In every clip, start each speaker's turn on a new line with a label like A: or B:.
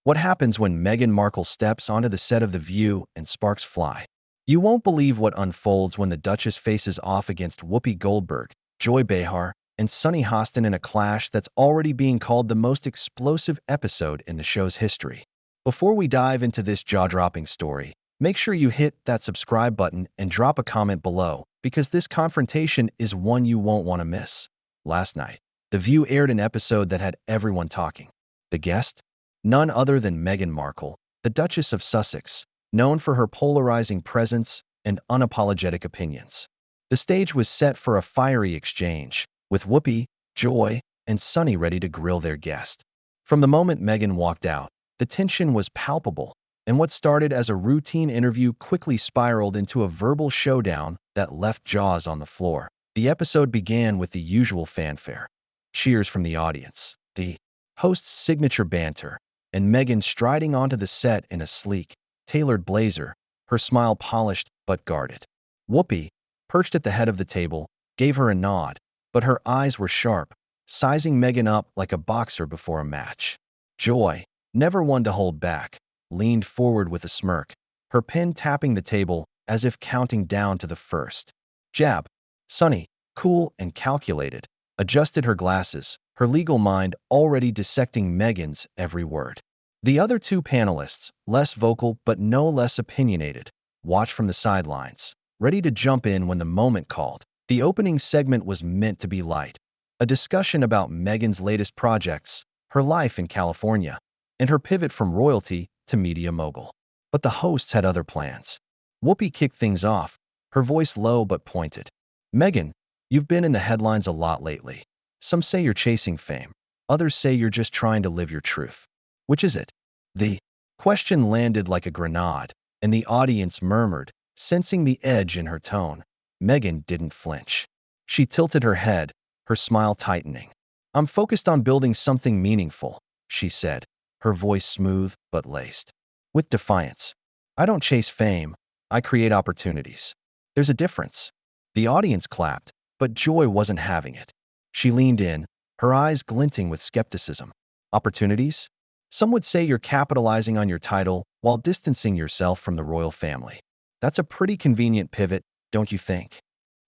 A: What happens when Meghan Markle steps onto the set of The View and sparks fly? You won't believe what unfolds when the Duchess faces off against Whoopi Goldberg, Joy Behar, and Sunny Hostin in a clash that's already being called the most explosive episode in the show's history. Before we dive into this jaw-dropping story, make sure you hit that subscribe button and drop a comment below, because this confrontation is one you won't want to miss. Last night, The View aired an episode that had everyone talking. The guest? None other than Meghan Markle, the Duchess of Sussex, known for her polarizing presence and unapologetic opinions. The stage was set for a fiery exchange, with Whoopi, Joy, and Sunny ready to grill their guest. From the moment Meghan walked out, the tension was palpable, and what started as a routine interview quickly spiraled into a verbal showdown that left jaws on the floor. The episode began with the usual fanfare. Cheers from the audience, the host's signature banter, and Meghan striding onto the set in a sleek, tailored blazer, her smile polished but guarded. Whoopi, perched at the head of the table, gave her a nod, but her eyes were sharp, sizing Meghan up like a boxer before a match. Joy, never one to hold back, leaned forward with a smirk, her pen tapping the table as if counting down to the first jab. Sunny, cool and calculated, adjusted her glasses, her legal mind already dissecting Meghan's every word. The other two panelists, less vocal but no less opinionated, watched from the sidelines, ready to jump in when the moment called. The opening segment was meant to be light, a discussion about Meghan's latest projects, her life in California, and her pivot from royalty to media mogul. But the hosts had other plans. Whoopi kicked things off, her voice low but pointed. Meghan, you've been in the headlines a lot lately. Some say you're chasing fame. Others say you're just trying to live your truth. Which is it? The question landed like a grenade, and the audience murmured, sensing the edge in her tone. Meghan didn't flinch. She tilted her head, her smile tightening. I'm focused on building something meaningful, she said, her voice smooth but laced with defiance. I don't chase fame, I create opportunities. There's a difference. The audience clapped, but Joy wasn't having it. She leaned in, her eyes glinting with skepticism. Opportunities? Some would say you're capitalizing on your title while distancing yourself from the royal family. That's a pretty convenient pivot, don't you think?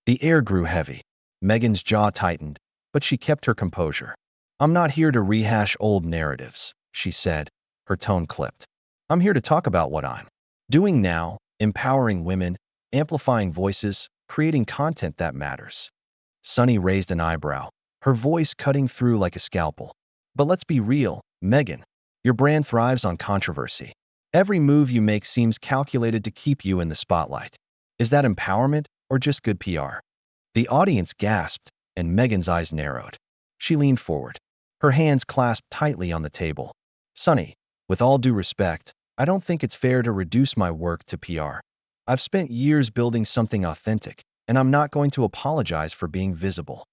A: The air grew heavy. Meghan's jaw tightened, but she kept her composure. I'm not here to rehash old narratives, she said, her tone clipped. I'm here to talk about what I'm doing now, empowering women, amplifying voices, creating content that matters. Sunny raised an eyebrow, her voice cutting through like a scalpel. But let's be real, Meghan. Your brand thrives on controversy. Every move you make seems calculated to keep you in the spotlight. Is that empowerment or just good PR? The audience gasped, and Meghan's eyes narrowed. She leaned forward, her hands clasped tightly on the table. Sunny, with all due respect, I don't think it's fair to reduce my work to PR. I've spent years building something authentic, and I'm not going to apologize for being visible.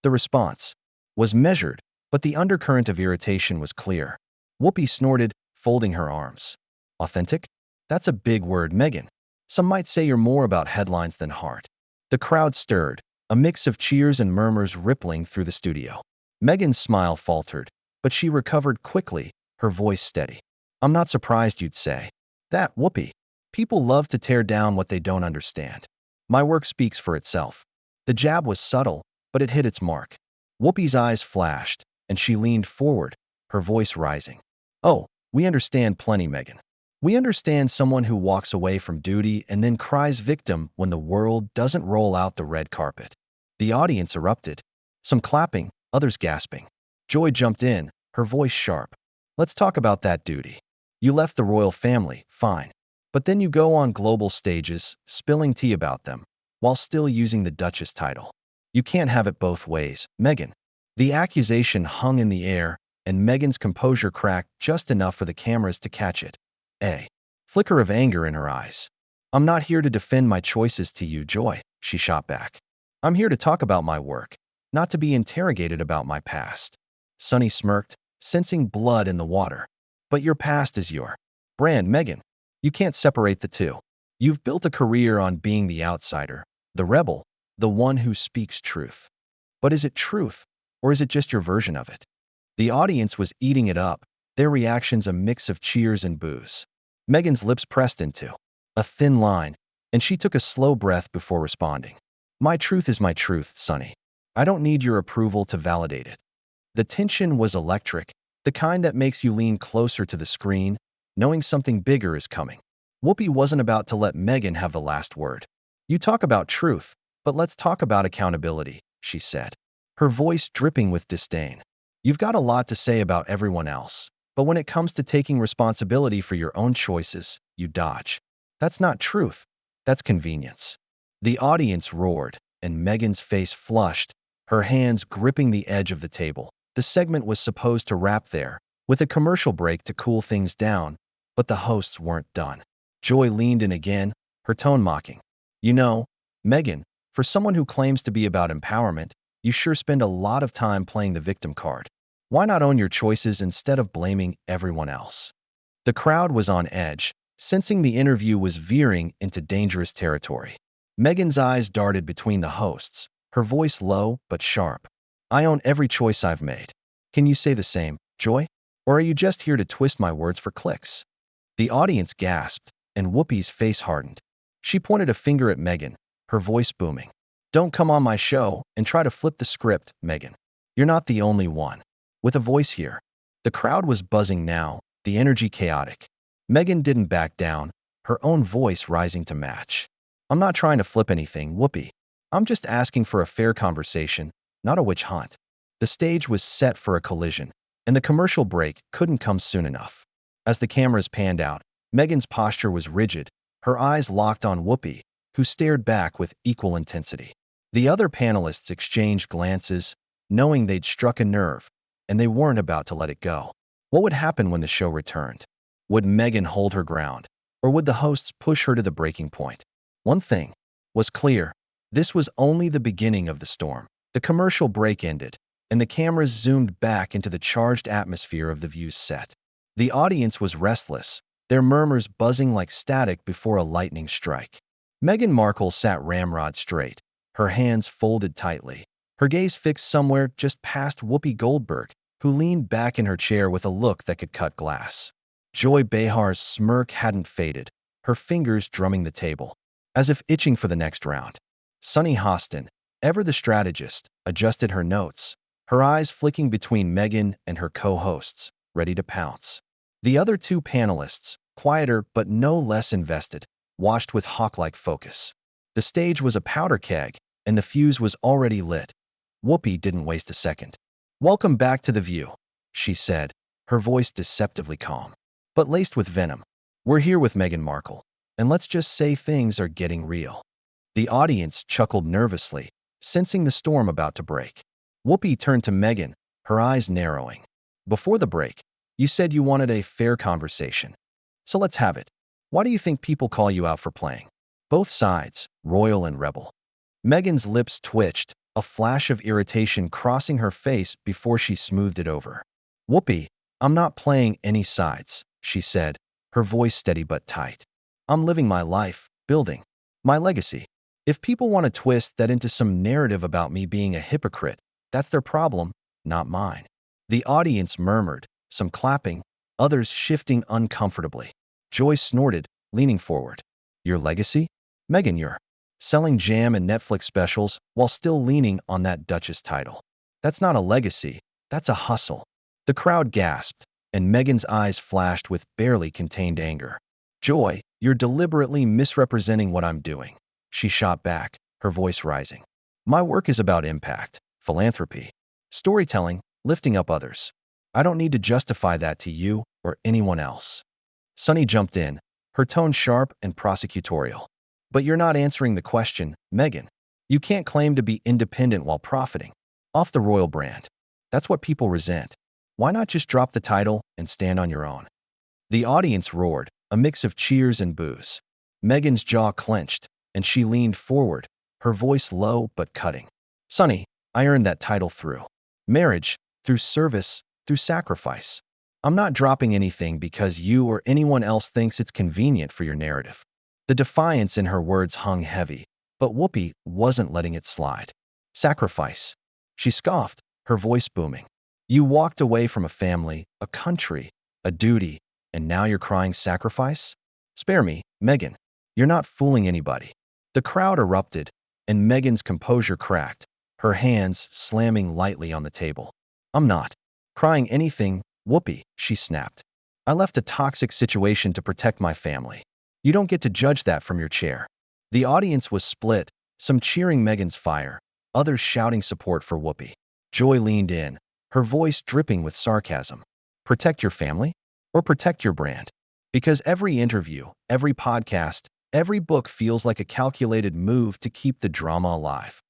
A: The response was measured, but the undercurrent of irritation was clear. Whoopi snorted, folding her arms. Authentic? That's a big word, Meghan. Some might say you're more about headlines than heart. The crowd stirred, a mix of cheers and murmurs rippling through the studio. Meghan's smile faltered, but she recovered quickly, her voice steady. I'm not surprised you'd say that, Whoopi. People love to tear down what they don't understand. My work speaks for itself. The jab was subtle, but it hit its mark. Whoopi's eyes flashed, and she leaned forward, her voice rising. Oh, we understand plenty, Meghan. We understand someone who walks away from duty and then cries victim when the world doesn't roll out the red carpet. The audience erupted, some clapping, others gasping. Joy jumped in, her voice sharp. Let's talk about that duty. You left the royal family, fine. But then you go on global stages, spilling tea about them, while still using the Duchess title. You can't have it both ways, Meghan. The accusation hung in the air, and Meghan's composure cracked just enough for the cameras to catch it. A flicker of anger in her eyes. I'm not here to defend my choices to you, Joy, she shot back. I'm here to talk about my work, not to be interrogated about my past. Sunny smirked, sensing blood in the water. But your past is your brand, Meghan. You can't separate the two. You've built a career on being the outsider, the rebel, the one who speaks truth. But is it truth, or is it just your version of it? The audience was eating it up, their reactions a mix of cheers and boos. Meghan's lips pressed into a thin line, and she took a slow breath before responding. My truth is my truth, Sunny. I don't need your approval to validate it. The tension was electric, the kind that makes you lean closer to the screen, knowing something bigger is coming. Whoopi wasn't about to let Meghan have the last word. You talk about truth, but let's talk about accountability, she said, her voice dripping with disdain. You've got a lot to say about everyone else, but when it comes to taking responsibility for your own choices, you dodge. That's not truth. That's convenience. The audience roared, and Meghan's face flushed, her hands gripping the edge of the table. The segment was supposed to wrap there, with a commercial break to cool things down, but the hosts weren't done. Joy leaned in again, her tone mocking. You know, Meghan, for someone who claims to be about empowerment, you sure spend a lot of time playing the victim card. Why not own your choices instead of blaming everyone else? The crowd was on edge, sensing the interview was veering into dangerous territory. Meghan's eyes darted between the hosts, her voice low but sharp. I own every choice I've made. Can you say the same, Joy? Or are you just here to twist my words for clicks? The audience gasped, and Whoopi's face hardened. She pointed a finger at Meghan, her voice booming. Don't come on my show and try to flip the script, Meghan. You're not the only one with a voice here. The crowd was buzzing now, the energy chaotic. Meghan didn't back down, her own voice rising to match. I'm not trying to flip anything, Whoopi. I'm just asking for a fair conversation, not a witch hunt. The stage was set for a collision, and the commercial break couldn't come soon enough. As the cameras panned out, Meghan's posture was rigid, her eyes locked on Whoopi, who stared back with equal intensity. The other panelists exchanged glances, knowing they'd struck a nerve, and they weren't about to let it go. What would happen when the show returned? Would Meghan hold her ground, or would the hosts push her to the breaking point? One thing was clear. This was only the beginning of the storm. The commercial break ended, and the cameras zoomed back into the charged atmosphere of the View's set. The audience was restless, their murmurs buzzing like static before a lightning strike. Meghan Markle sat ramrod straight, her hands folded tightly, her gaze fixed somewhere just past Whoopi Goldberg, who leaned back in her chair with a look that could cut glass. Joy Behar's smirk hadn't faded, her fingers drumming the table, as if itching for the next round. Sunny Hostin, ever the strategist, adjusted her notes, her eyes flicking between Meghan and her co-hosts, ready to pounce. The other two panelists, quieter but no less invested, watched with hawk-like focus. The stage was a powder keg, and the fuse was already lit. Whoopi didn't waste a second. Welcome back to The View, she said, her voice deceptively calm, but laced with venom. We're here with Meghan Markle, and let's just say things are getting real. The audience chuckled nervously, sensing the storm about to break. Whoopi turned to Meghan, her eyes narrowing. Before the break, you said you wanted a fair conversation. So let's have it. Why do you think people call you out for playing both sides, royal and rebel? Meghan's lips twitched, a flash of irritation crossing her face before she smoothed it over. Whoopi, I'm not playing any sides, she said, her voice steady but tight. I'm living my life, building my legacy. If people want to twist that into some narrative about me being a hypocrite, that's their problem, not mine. The audience murmured, some clapping, others shifting uncomfortably. Joy snorted, leaning forward. Your legacy? Meghan, you're selling jam and Netflix specials while still leaning on that Duchess title. That's not a legacy, that's a hustle. The crowd gasped, and Meghan's eyes flashed with barely contained anger. Joy, you're deliberately misrepresenting what I'm doing, she shot back, her voice rising. My work is about impact, philanthropy, storytelling, lifting up others. I don't need to justify that to you or anyone else. Sunny jumped in, her tone sharp and prosecutorial. But you're not answering the question, Meghan. You can't claim to be independent while profiting off the royal brand. That's what people resent. Why not just drop the title and stand on your own? The audience roared, a mix of cheers and boos. Meghan's jaw clenched, and she leaned forward, her voice low but cutting. Sunny, I earned that title through marriage, through service, through sacrifice. I'm not dropping anything because you or anyone else thinks it's convenient for your narrative. The defiance in her words hung heavy, but Whoopi wasn't letting it slide. Sacrifice. She scoffed, her voice booming. You walked away from a family, a country, a duty, and now you're crying sacrifice? Spare me, Meghan. You're not fooling anybody. The crowd erupted, and Meghan's composure cracked, her hands slamming lightly on the table. I'm not crying anything, Whoopi, she snapped. I left a toxic situation to protect my family. You don't get to judge that from your chair. The audience was split, some cheering Meghan's fire, others shouting support for Whoopi. Joy leaned in, her voice dripping with sarcasm. Protect your family? Or protect your brand? Because every interview, every podcast, every book feels like a calculated move to keep the drama alive.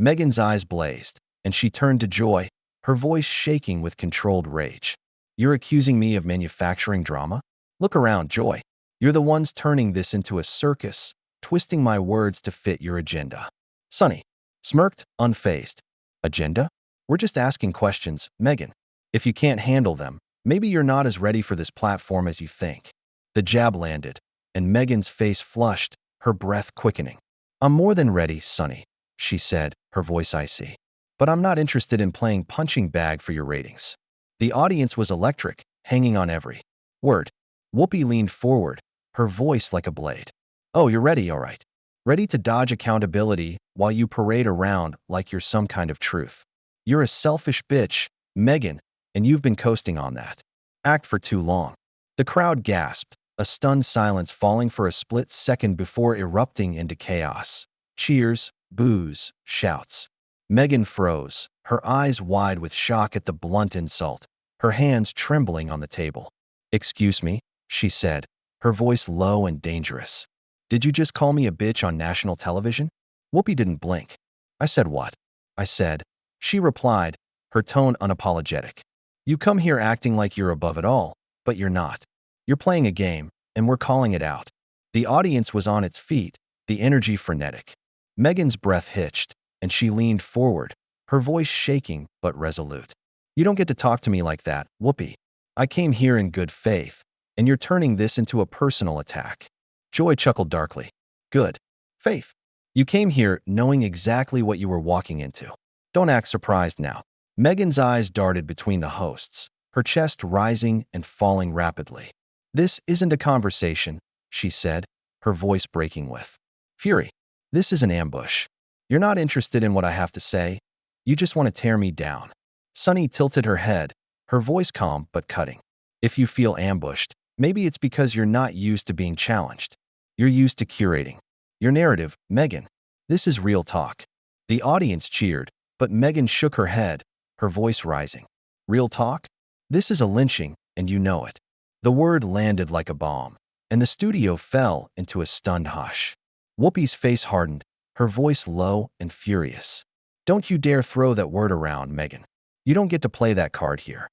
A: Meghan's eyes blazed, and she turned to Joy, her voice shaking with controlled rage. You're accusing me of manufacturing drama? Look around, Joy. You're the ones turning this into a circus, twisting my words to fit your agenda. Sunny smirked, unfazed. Agenda? We're just asking questions, Meghan. If you can't handle them, maybe you're not as ready for this platform as you think. The jab landed, and Meghan's face flushed, her breath quickening. I'm more than ready, Sunny, she said, her voice icy. But I'm not interested in playing punching bag for your ratings. The audience was electric, hanging on every word. Whoopi leaned forward, her voice like a blade. Oh, you're ready, all right. Ready to dodge accountability while you parade around like you're some kind of truth. You're a selfish bitch, Meghan, and you've been coasting on that act for too long. The crowd gasped, a stunned silence falling for a split second before erupting into chaos. Cheers, boos, shouts. Meghan froze, her eyes wide with shock at the blunt insult, her hands trembling on the table. Excuse me, she said, her voice low and dangerous. Did you just call me a bitch on national television? Whoopi didn't blink. I said what? I said. She replied, her tone unapologetic. You come here acting like you're above it all, but you're not. You're playing a game, and we're calling it out. The audience was on its feet, the energy frenetic. Meghan's breath hitched, and she leaned forward, her voice shaking but resolute. You don't get to talk to me like that, Whoopi. I came here in good faith, and you're turning this into a personal attack. Joy chuckled darkly. Good faith. You came here knowing exactly what you were walking into. Don't act surprised now. Meghan's eyes darted between the hosts, her chest rising and falling rapidly. This isn't a conversation, she said, her voice breaking with fury. This is an ambush. You're not interested in what I have to say. You just want to tear me down. Sunny tilted her head, her voice calm but cutting. If you feel ambushed, maybe it's because you're not used to being challenged. You're used to curating your narrative, Meghan. This is real talk. The audience cheered, but Meghan shook her head, her voice rising. Real talk? This is a lynching, and you know it. The word landed like a bomb, and the studio fell into a stunned hush. Whoopi's face hardened, her voice low and furious. Don't you dare throw that word around, Meghan. You don't get to play that card here.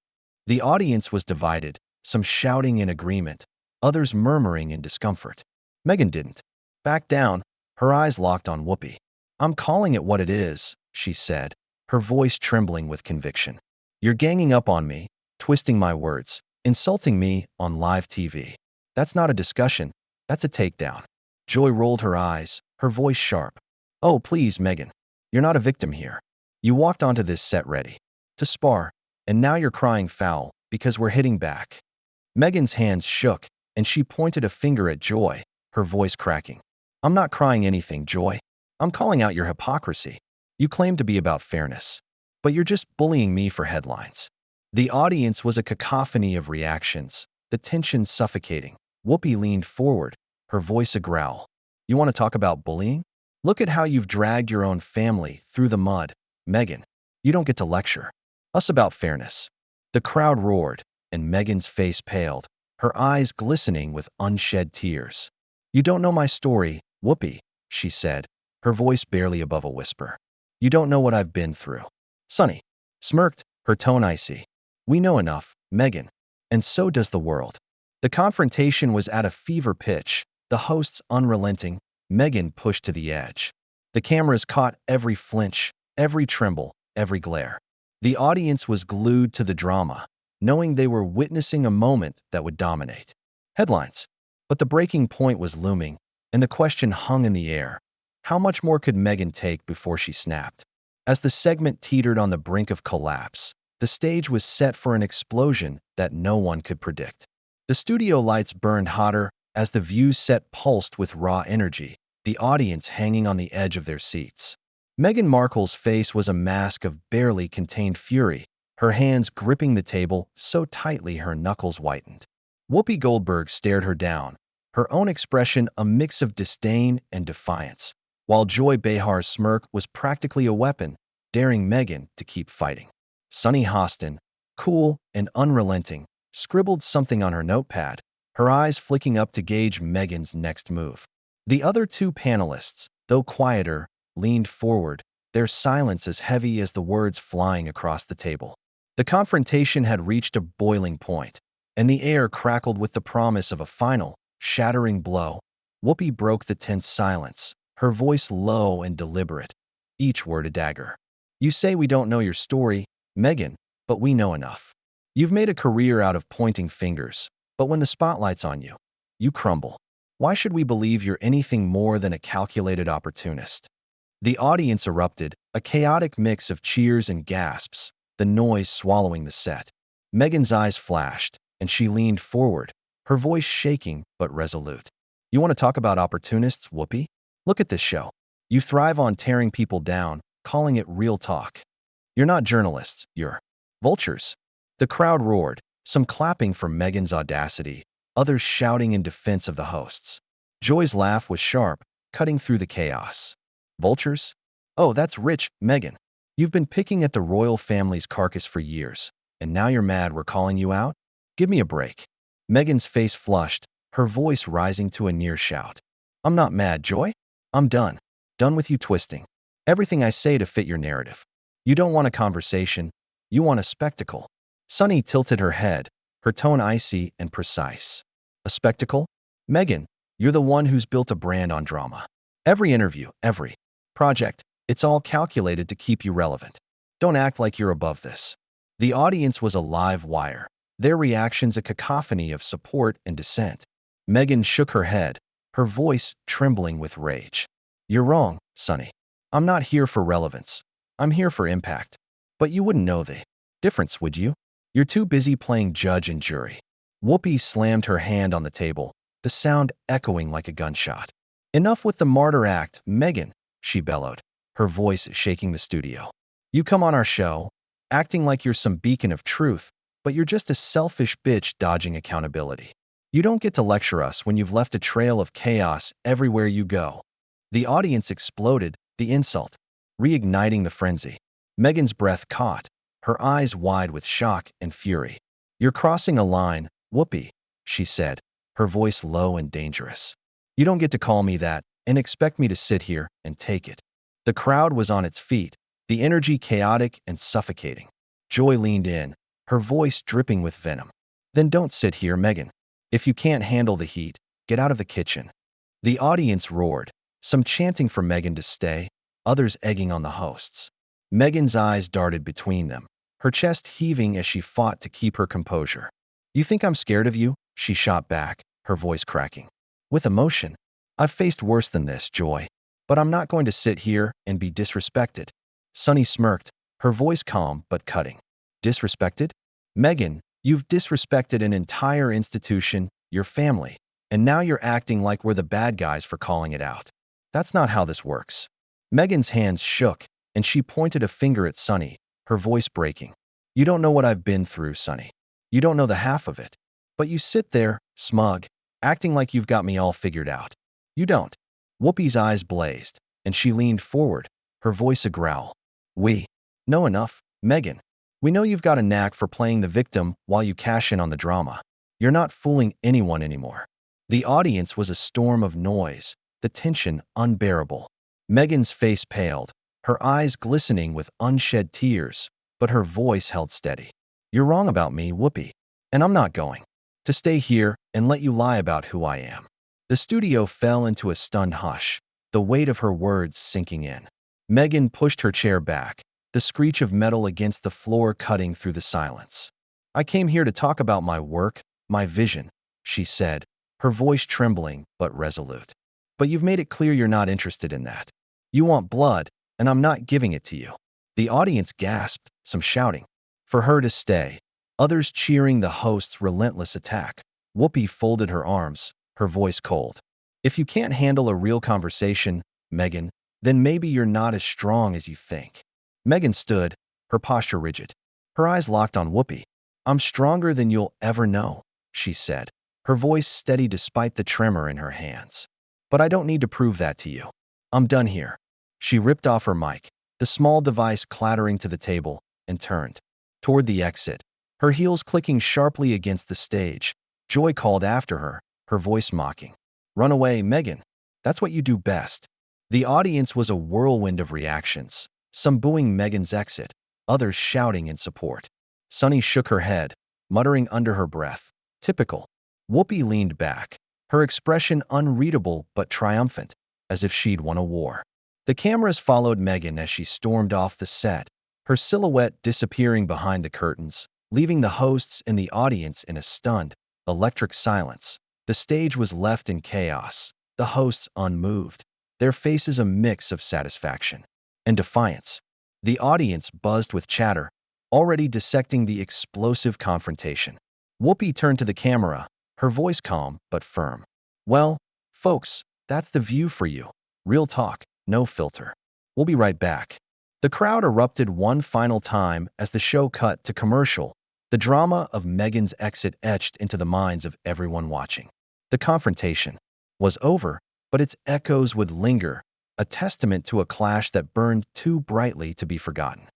A: The audience was divided, some shouting in agreement, others murmuring in discomfort. Meghan didn't back down, her eyes locked on Whoopi. I'm calling it what it is, she said, her voice trembling with conviction. You're ganging up on me, twisting my words, insulting me on live TV. That's not a discussion, that's a takedown. Joy rolled her eyes, her voice sharp. Oh, please, Meghan. You're not a victim here. You walked onto this set ready to spar, and now you're crying foul because we're hitting back. Meghan's hands shook, and she pointed a finger at Joy, her voice cracking. I'm not crying anything, Joy. I'm calling out your hypocrisy. You claim to be about fairness, but you're just bullying me for headlines. The audience was a cacophony of reactions, the tension suffocating. Whoopi leaned forward, her voice a growl. You want to talk about bullying? Look at how you've dragged your own family through the mud, Meghan. You don't get to lecture us about fairness. The crowd roared, and Meghan's face paled, her eyes glistening with unshed tears. You don't know my story, Whoopi, she said, her voice barely above a whisper. You don't know what I've been through. Sunny smirked, her tone icy. We know enough, Meghan, and so does the world. The confrontation was at a fever pitch, the hosts unrelenting, Meghan pushed to the edge. The cameras caught every flinch, every tremble, every glare. The audience was glued to the drama, knowing they were witnessing a moment that would dominate headlines. But the breaking point was looming, and the question hung in the air. How much more could Meghan take before she snapped? As the segment teetered on the brink of collapse, The stage was set for an explosion that no one could predict. The studio lights burned hotter as the view set pulsed with raw energy, the audience hanging on the edge of their seats. Meghan Markle's face was a mask of barely contained fury, her hands gripping the table so tightly her knuckles whitened. Whoopi Goldberg stared her down, her own expression a mix of disdain and defiance, while Joy Behar's smirk was practically a weapon, daring Meghan to keep fighting. Sunny Hostin, cool and unrelenting, scribbled something on her notepad, her eyes flicking up to gauge Meghan's next move. The other two panelists, though quieter, leaned forward, their silence as heavy as the words flying across the table. The confrontation had reached a boiling point, and the air crackled with the promise of a final, shattering blow. Whoopi broke the tense silence, her voice low and deliberate, each word a dagger. "You say we don't know your story, Meghan, but we know enough. You've made a career out of pointing fingers, but when the spotlight's on you, you crumble. Why should we believe you're anything more than a calculated opportunist?" The audience erupted, a chaotic mix of cheers and gasps, the noise swallowing the set. Meghan's eyes flashed, and she leaned forward, her voice shaking but resolute. "You want to talk about opportunists, Whoopi? Look at this show. You thrive on tearing people down, calling it real talk. You're not journalists, you're vultures." The crowd roared, some clapping for Meghan's audacity, others shouting in defense of the hosts. Joy's laugh was sharp, cutting through the chaos. "Vultures? Oh, that's rich, Meghan. You've been picking at the royal family's carcass for years, and now you're mad we're calling you out? Give me a break." Meghan's face flushed, her voice rising to a near shout. "I'm not mad, Joy. I'm done. Done with you twisting everything I say to fit your narrative. You don't want a conversation, you want a spectacle." Sunny tilted her head, her tone icy and precise. "A spectacle? Meghan, you're the one who's built a brand on drama. Every interview, every project, it's all calculated to keep you relevant. Don't act like you're above this." The audience was a live wire, their reactions a cacophony of support and dissent. Meghan shook her head, her voice trembling with rage. "You're wrong, Sunny. I'm not here for relevance. I'm here for impact. But you wouldn't know the difference, would you? You're too busy playing judge and jury." Whoopi slammed her hand on the table, the sound echoing like a gunshot. "Enough with the martyr act, Meghan," she bellowed, her voice shaking the studio. "You come on our show, acting like you're some beacon of truth, but you're just a selfish bitch dodging accountability. You don't get to lecture us when you've left a trail of chaos everywhere you go." The audience exploded, the insult reigniting the frenzy. Meghan's breath caught, her eyes wide with shock and fury. "You're crossing a line, Whoopi," she said, her voice low and dangerous. "You don't get to call me that and expect me to sit here and take it." The crowd was on its feet, the energy chaotic and suffocating. Joy leaned in, her voice dripping with venom. "Then don't sit here, Meghan. If you can't handle the heat, get out of the kitchen." The audience roared, some chanting for Meghan to stay, others egging on the hosts. Meghan's eyes darted between them, her chest heaving as she fought to keep her composure. "You think I'm scared of you?" she shot back, her voice cracking with emotion. "I've faced worse than this, Joy, but I'm not going to sit here and be disrespected." Sunny smirked, her voice calm but cutting. "Disrespected? Meghan, you've disrespected an entire institution, your family, and now you're acting like we're the bad guys for calling it out. That's not how this works." Meghan's hands shook, and she pointed a finger at Sunny, her voice breaking. "You don't know what I've been through, Sunny. You don't know the half of it. But you sit there, smug, acting like you've got me all figured out. You don't." Whoopi's eyes blazed, and she leaned forward, her voice a growl. "We know enough, Meghan. We know you've got a knack for playing the victim while you cash in on the drama. You're not fooling anyone anymore." The audience was a storm of noise, the tension unbearable. Meghan's face paled, her eyes glistening with unshed tears, but her voice held steady. "You're wrong about me, Whoopi, and I'm not going to stay here and let you lie about who I am." The studio fell into a stunned hush, the weight of her words sinking in. Meghan pushed her chair back, the screech of metal against the floor cutting through the silence. "I came here to talk about my work, my vision," she said, her voice trembling but resolute. "But you've made it clear you're not interested in that. You want blood, and I'm not giving it to you." The audience gasped, some shouting, for her to stay, others cheering the host's relentless attack. Whoopi folded her arms, her voice cold. If you can't handle a real conversation, Meghan, then maybe you're not as strong as you think. Meghan stood, her posture rigid. Her eyes locked on Whoopi. I'm stronger than you'll ever know, she said, her voice steady despite the tremor in her hands. But I don't need to prove that to you. I'm done here. She ripped off her mic, the small device clattering to the table, and turned toward the exit, her heels clicking sharply against the stage. Joy called after her, her voice mocking. Run away, Meghan. That's what you do best. The audience was a whirlwind of reactions, some booing Meghan's exit, others shouting in support. Sunny shook her head, muttering under her breath. Typical. Whoopi leaned back, her expression unreadable but triumphant, as if she'd won a war. The cameras followed Meghan as she stormed off the set, her silhouette disappearing behind the curtains, leaving the hosts and the audience in a stunned, electric silence. The stage was left in chaos, the hosts unmoved, their faces a mix of satisfaction and defiance. The audience buzzed with chatter, already dissecting the explosive confrontation. Whoopi turned to the camera, her voice calm but firm. Well, folks, that's the view for you. Real talk, no filter. We'll be right back. The crowd erupted one final time as the show cut to commercial, the drama of Meghan's exit etched into the minds of everyone watching. The confrontation was over, but its echoes would linger, a testament to a clash that burned too brightly to be forgotten.